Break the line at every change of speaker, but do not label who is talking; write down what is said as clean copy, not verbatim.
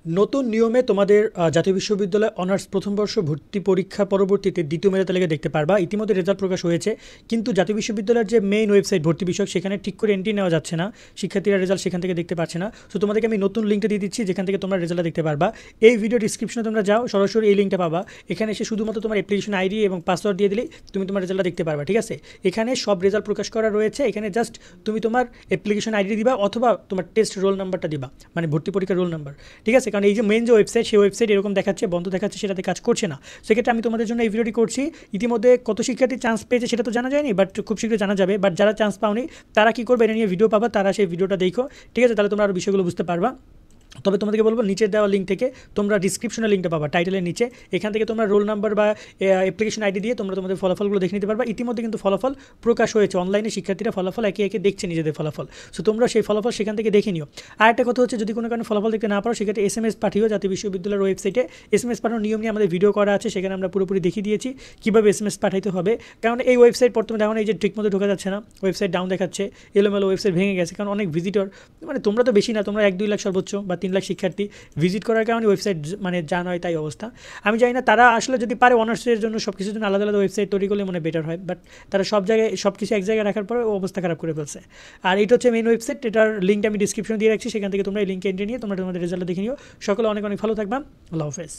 নতুন নিয়মে তোমাদের জাতীয় বিশ্ববিদ্যালয় অনার্স প্রথম বর্ষ ভর্তি পরীক্ষা পরবর্তীতে দ্বিতীয় মেধা তালিকা দেখতে পারবা। ইতিমধ্যে রেজাল্ট প্রকাশ হয়েছে, কিন্তু জাতীয় বিশ্ববিদ্যালয়ের যে মেইন ওয়েবসাইট ভর্তি বিষয়ক সেখানে ঠিক করে এন্ট্রি নেওয়া যাচ্ছে না, শিক্ষার্থীরা রেজাল্ট সেখান থেকে দেখতে পাচ্ছে না। সো তোমাদেরকে আমি নতুন লিঙ্কটা দিয়ে দিচ্ছি, যেখান থেকে তোমরা রেজাল্টটা দেখতে পারবা। এই ভিডিও ডিসক্রিপশনে তোমরা যাও, সরাসরি এই লিঙ্কটা পাবা। এখানে এসে শুধুমাত্র তোমার অ্যাপ্লিকেশন আইডি এবং পাসওয়ার্ড দিয়ে দিলেই তুমি তোমার রেজাল্টটা দেখতে পারবা। ঠিক আছে, এখানে সব রেজাল্ট প্রকাশ করা রয়েছে। এখানে জাস্ট তুমি তোমার অ্যাপ্লিকেশন আইডি দিবা অথবা তোমার টেস্ট রোল নাম্বারটা দিবা, মানে ভর্তি পরীক্ষার রোল নাম্বার। ঠিক আছে, কারণ এই যে মেইন যে ওয়েবসাইট, সেই ওয়েবসাইট এরকম দেখাচ্ছে, বন্ধ দেখাচ্ছে, সেটাতে কাজ করছে না। সেক্ষেত্রে আমি তোমাদের জন্য এই ভিডিওটি করছি। ইতিমধ্যে কত শিক্ষার্থী চান্স পেয়েছে সেটা তো জানা যায়নি, বাট খুব শীঘ্রই জানা যাবে। বাট যারা চান্স পাওনি তারা কী করবে, এটা নিয়ে ভিডিও পাবা, তারা সেই ভিডিওটা দেখো। ঠিক আছে, তাহলে তোমরা আরও বিষয়গুলো বুঝতে পারবা। তবে তোমাদেরকে বলবো, নিচের দেওয়া লিঙ্ক থেকে তোমরা ডিসক্রিপশনে লিঙ্কটা পাবা, টাইটেলের নিচে। এখান থেকে তোমরা রোল নাম্বার বা অ্যাপ্লিকেশন আইডি দিয়ে তোমরা তোমাদের ফলাফলগুলো দেখে নিতে পারবা। ইতিমধ্যে কিন্তু ফলাফল প্রকাশ হয়েছে, অনলাইনে শিক্ষার্থীরা ফলাফল একে একে দেখছে নিজেদের ফলাফল। সো তোমরা সেই ফলাফল সেখান থেকে দেখে নিও। আর একটা কথা হচ্ছে, যদি কোনো কারণে ফলাফল দেখতে না পারো, সেক্ষেত্রে SMS পাঠিও জাতীয় বিশ্ববিদ্যালয়ের ওয়েবসাইটে। SMS পাঠানোর নিয়ম নিয়ে আমাদের ভিডিও করা আছে, সেখানে আমরা পুরোপুরি দেখিয়ে দিয়েছি কীভাবে SMS পাঠাইতে হবে। কারণ এই ওয়েবসাইট প্রথমে দেখো এই যে ঠিকমতো ঢোকা যাচ্ছে না, ওয়েবসাইট ডাউন দেখাচ্ছে, এলোমেলো ওয়েবসাইট ভেঙে গেছে, কারণ অনেক ভিজিটর, মানে তোমরা তো বেশি না, তোমরা 1-2 লাখ সর্বোচ্চ বা 3 লাখ শিক্ষার্থী ভিজিট করার কারণে ওয়েবসাইট মানে যা নয় তাই অবস্থা। আমি জানি না, তারা আসলে যদি পারে অনার্সের জন্য সব কিছুর জন্য আলাদা আলাদা ওয়েবসাইট তৈরি করলে মনে বেটার হয়, বাট তারা সব জায়গায় সব কিছু এক জায়গায় রাখার পরে অবস্থা খারাপ করে ফেলছে। আর এটা হচ্ছে মেইন ওয়েবসাইট, এটার লিঙ্কটা আমি ডিসক্রিপশনে দিয়ে রাখছি, সেখান থেকে তোমরা এই লিঙ্কে এন্ট্রি নিয়ে তোমরা তোমাদের রেজাল্ট দেখে নিও। সকলে অনেক অনেক ভালো থাকবা। আল্লাহ হাফেজ।